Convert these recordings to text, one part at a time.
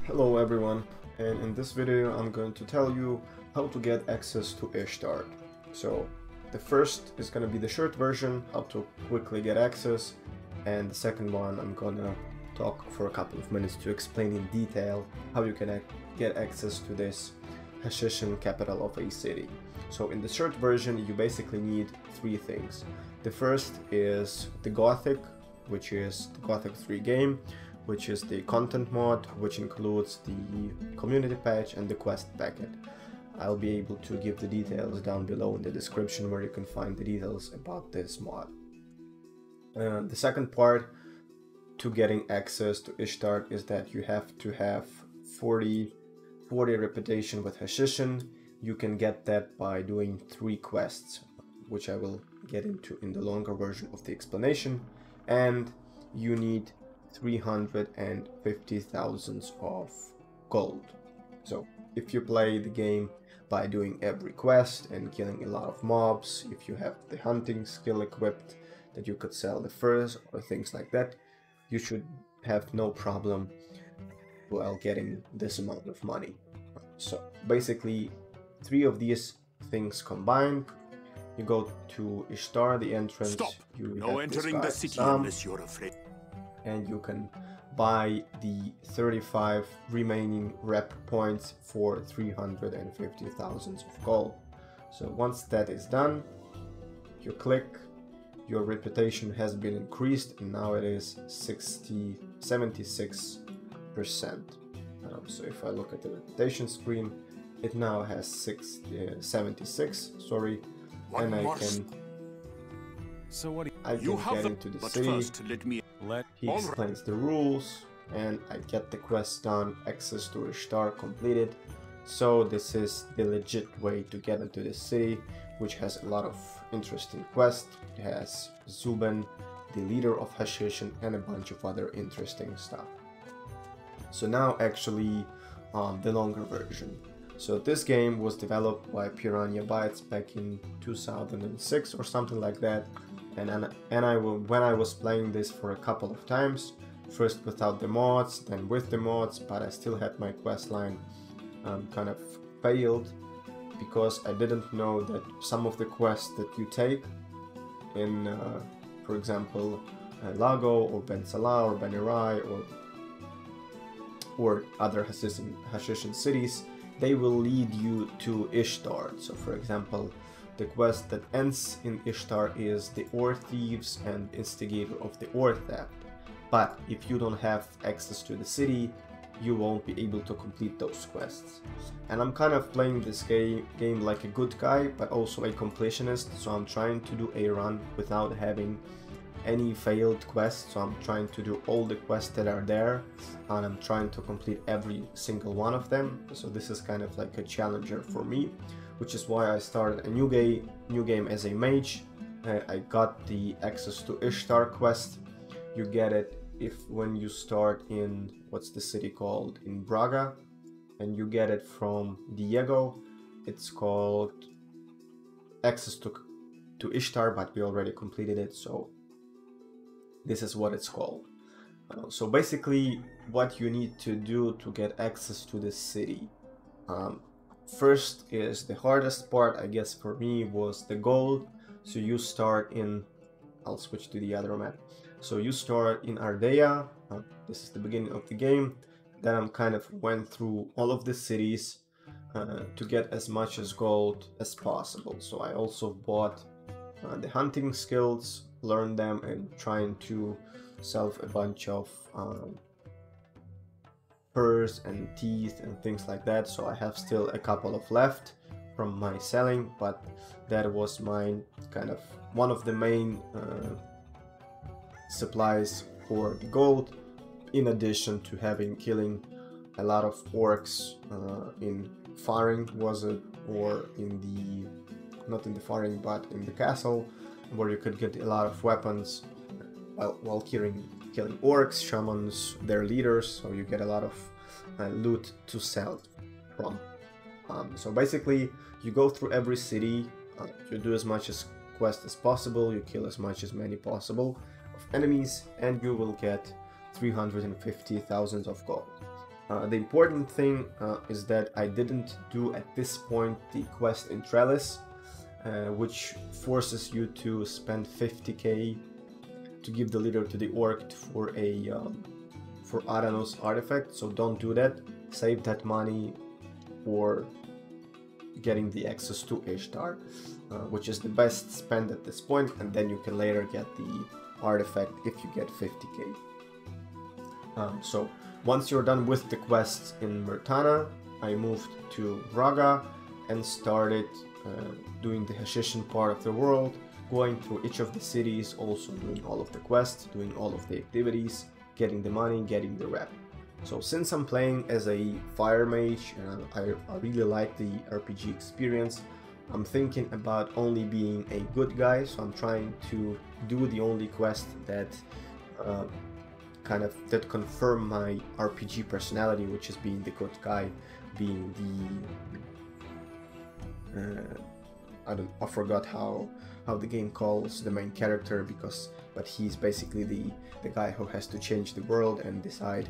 Hello everyone, and in this video I'm going to tell you how to get access to Ishtar. So the first is going to be the short version, how to quickly get access, and the second one I'm gonna talk for a couple of minutes to explain in detail how you can get access to this Hashishim capital of a city. So in the short version you basically need three things. The first is the Gothic, which is the Gothic 3 game, which is the content mod, which includes the community patch and the quest packet. I'll be able to give the details down below in the description where you can find the details about this mod. The second part to getting access to Ishtar is that you have to have 40 reputation with Hashishim. You can get that by doing 3 quests, which I will get into in the longer version of the explanation, and you need 350,000 of gold. So if you play the game by doing every quest and killing a lot of mobs, if you have the hunting skill equipped that you could sell the furs or things like that, you should have no problem while getting this amount of money. So basically 3 of these things combined, you go to Ishtar, the entrance. Stop! You No entering the city unless you're afraid. And you can buy the 35 remaining rep points for 350,000 of gold. So once that is done, you click, your reputation has been increased and now it is 76%. So if I look at the reputation screen, it now has 76, sorry, and I can get into the city. First, He explains the rules and I get the quest done, access to Ishtar completed. So this is the legit way to get into the city, which has a lot of interesting quests. It has Zuben, the leader of Hashishim, and a bunch of other interesting stuff. So now actually the longer version. So this game was developed by Piranha Bytes back in 2006 or something like that. And when I was playing this for a couple of times, first without the mods, then with the mods, but I still had my quest line kind of failed because I didn't know that some of the quests that you take in, for example, Lago or Ben Salah or Ben Irai or other Hashishim cities, they will lead you to Ishtar. So for example, the quest that ends in Ishtar is the ore thieves and instigator of the ore theft. But if you don't have access to the city, you won't be able to complete those quests. And I'm kind of playing this game like a good guy, but also a completionist. So I'm trying to do a run without having any failed quests. So I'm trying to do all the quests that are there, and I'm trying to complete every single one of them. So this is kind of like a challenger for me, which is why I started a new game as a mage. I got the access to Ishtar quest. You get it when you start in, what's the city called, in Braga, and you get it from Diego. It's called access to Ishtar, but we already completed it, so this is what it's called. So basically what you need to do to get access to the city. First is the hardest part, I guess for me, was the gold. So you start in, I'll switch to the other map. So you start in Ardea, this is the beginning of the game. Then I kind of went through all of the cities to get as much as gold as possible. So I also bought the hunting skills, learned them, and trying to sell a bunch of furs and teeth and things like that. So I have still a couple of left from my selling, but that was my kind of one of the main supplies for the gold, in addition to killing a lot of orcs in Faring, was it, or in the, not in the Faring but in the castle, where you could get a lot of weapons while killing orcs, shamans, their leaders, so you get a lot of loot to sell from. So basically you go through every city, you do as much as quest as possible, you kill as many possible of enemies, and you will get 350,000 of gold. The important thing is that I didn't do at this point the quest in Trellis, which forces you to spend 50k to give the leader to the orc for a for Aranos artifact. So don't do that. Save that money for getting the access to Ishtar, which is the best spend at this point, and then you can later get the artifact if you get 50k. So once you're done with the quests in Murtana, I moved to Braga and started doing the Hashishin part of the world, going through each of the cities, also doing all of the quests, doing all of the activities, getting the money, getting the rep. So since I'm playing as a fire mage, I really like the RPG experience, I'm thinking about only being a good guy, so I'm trying to do the only quest that that confirm my RPG personality, which is being the good guy, being the I forgot how the game calls the main character, but he's basically the guy who has to change the world and decide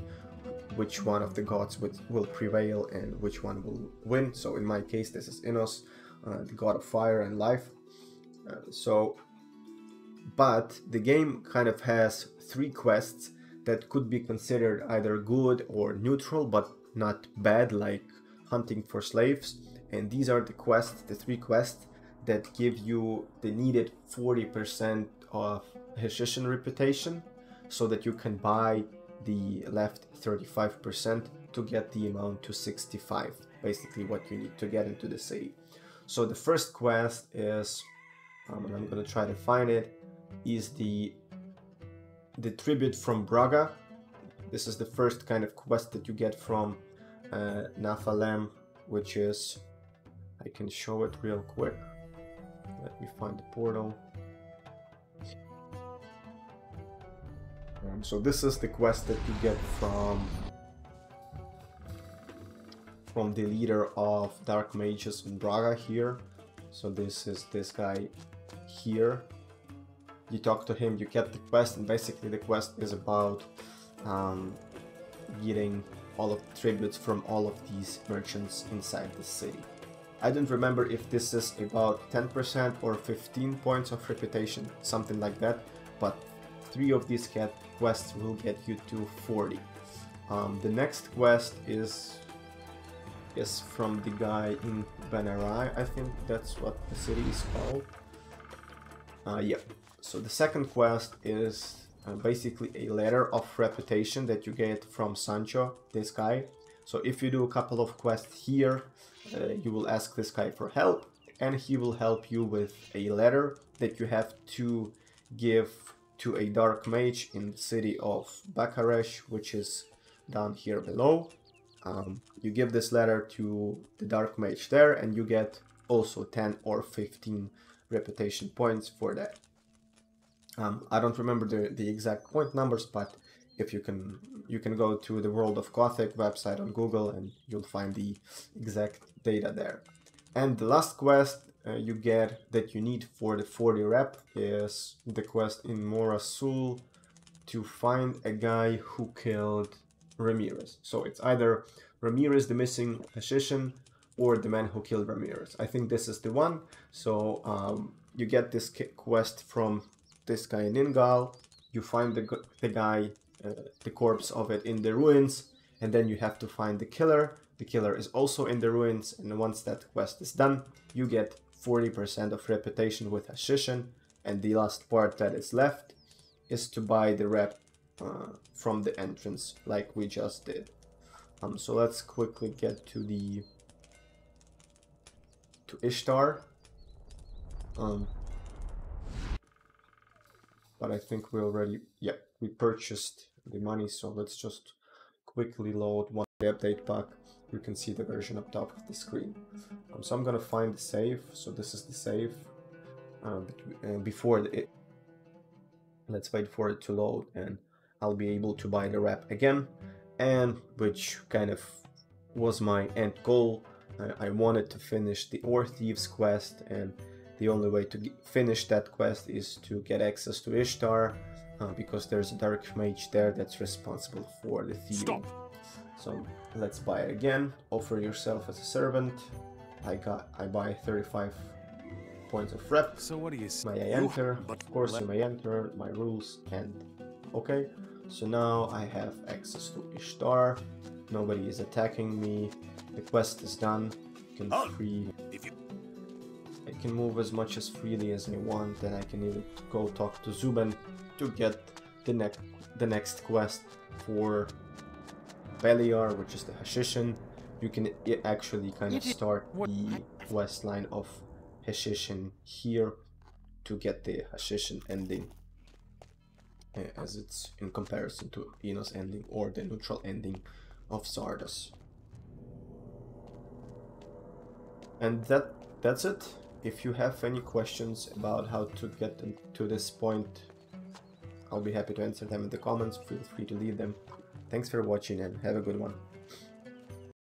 which one of the gods will prevail and which one will win. So in my case, this is Innos, the god of fire and life. But the game kind of has 3 quests that could be considered either good or neutral, but not bad, like hunting for slaves. And these are the quests, the 3 quests that give you the needed 40% of Hashishin reputation, so that you can buy the left 35% to get the amount to 65, basically what you need to get into the city. So the first quest is, and I'm gonna try to find it, is the tribute from Braga. This is the first kind of quest that you get from Naphalem, which is, I can show it real quick. Let me find the portal. So this is the quest that you get from the leader of Dark Mages in Braga here. So this is this guy here. You talk to him, you get the quest, and basically the quest is about getting all of the tributes from all of these merchants inside the city. I don't remember if this is about 10% or 15 points of reputation, something like that, but 3 of these quests will get you to 40. The next quest is from the guy in Benarai, I think that's what the city is called. Yeah. So the second quest is basically a letter of reputation that you get from Sancho, this guy. So if you do a couple of quests here, you will ask this guy for help, and he will help you with a letter that you have to give to a dark mage in the city of Bakaresh, which is down here below. You give this letter to the dark mage there, and you get also 10 or 15 reputation points for that. I don't remember the exact point numbers, but if you can go to the World of Gothic website on Google and you'll find the exact data there. And the last quest you get that you need for the 40 rep is the quest in Morasul to find a guy who killed Ramirez. So it's either Ramirez the missing Hashishin or the man who killed Ramirez. I think this is the one. So you get this quest from this guy in Ningal. You find the guy, the corpse of it in the ruins, and then you have to find the killer. The killer is also in the ruins, and once that quest is done, you get 40% of reputation with Hashishin, and the last part that is left is to buy the rep from the entrance, like we just did. So let's quickly get to Ishtar. But I think we already, yeah, we purchased the money, so let's just quickly load one update pack. You can see the version up top of the screen. So I'm gonna find the save. So this is the save. Let's wait for it to load, and I'll be able to buy the rep again, and which kind of was my end goal. I wanted to finish the Ore Thieves quest, and the only way to finish that quest is to get access to Ishtar, because there's a dark mage there that's responsible for the thieving. So Let's buy it again. Offer yourself as a servant. I buy 35 points of rep. So what do you say? May I enter? Of course you may enter. My rules and okay. So now I have access to Ishtar. Nobody is attacking me. The quest is done. I can move as much as freely as I want, and I can even go talk to Zuben to get the next quest for Beliar, which is the Hashishin. You can actually kind of start the quest line of Hashishin here to get the Hashishin ending, as it's in comparison to Eno's ending or the neutral ending of Zardos. And that's it. If you have any questions about how to get to this point, I'll be happy to answer them in the comments. Feel free to leave them. Thanks for watching and have a good one.